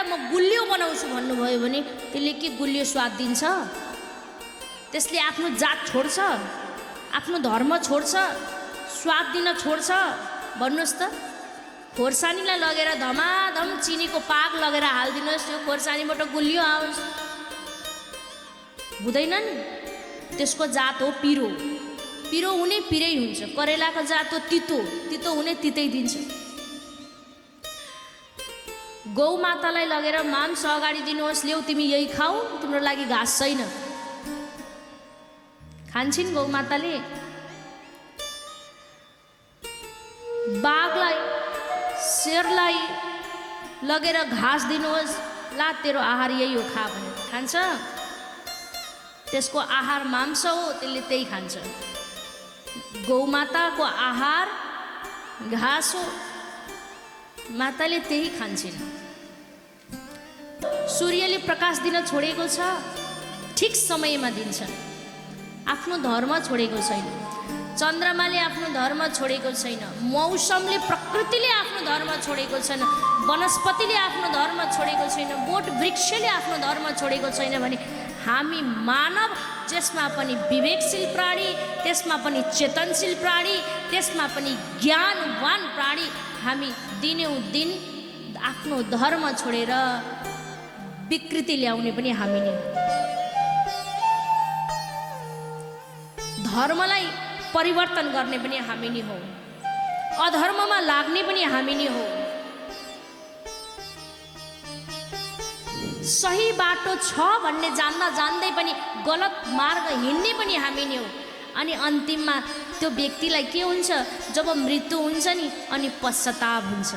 म गुलियो बनाउँछु भन्नुभयो भने त्यसले के गुलियो स्वाद दिन्छ? त्यसले आफ्नो जात छोड्छ, आफ्नो धर्म छोड्छ, स्वाद दिन छोड्छ? भन्नुहोस् त। खोर्सानीलाई लगेर धमाधम चिनीको पाक लगेर हालिदिनुहोस्, त्यो खोर्सानीबाट गुलियो आओस्, हुँदैन नि। त्यसको जात हो पिरो, पिरो हुने पिरै हुन्छ। करेलाको जात हो तितो, तितो हुने तितै दिन्छ। गौमातालाई लगेर मांस अगाडि दिनुहोस्, ल्याउ तिमी यही खाऊ, तिम्रो लागि घाँस छैन। खान्छिन् गौमाताले? बाघलाई शेरलाई लगेर घाँस दिनुहोस्, ला तेरो आहार यही हो, खा भने खान्छ? त्यसको आहार मांस हो, त्यसले त्यही खान्छ। गौमाताको आहार घाँस हो, माताले त्यही खान्छन्। सूर्यले प्रकाश दिन छोडेको छ, ठिक समयमा दिन्छ। आफ्नो धर्म छोडेको छैन। चन्द्रमाले आफ्नो धर्म छोडेको छैन। मौसमले, प्रकृतिले आफ्नो धर्म छोडेको छैन। वनस्पतिले आफ्नो धर्म छोडेको छैन। बोट वृक्षले आफ्नो धर्म छोडेको छैन भने हामी मानव, त्यसमा पनि विवेकशील प्राणी, त्यसमा पनि चेतनशील प्राणी, त्यसमा पनि ज्ञानवान प्राणी, हामी दिनौँ दिन आफ्नो धर्म छोडेर विकृति ल्याउने पनि हामी नै हो। धर्मलाई परिवर्तन गर्ने पनि हामी नै हौ। अधर्ममा लाग्ने पनि हामी नै हौ। सही बाटो छ भन्ने जान्दा जान्दै पनि गलत मार्ग हिँड्ने पनि हामी नै हौ। अनि अन्तिममा त्यो व्यक्तिलाई के हुन्छ? जब मृत्यु हुन्छ नि, अनि पश्चाताप हुन्छ।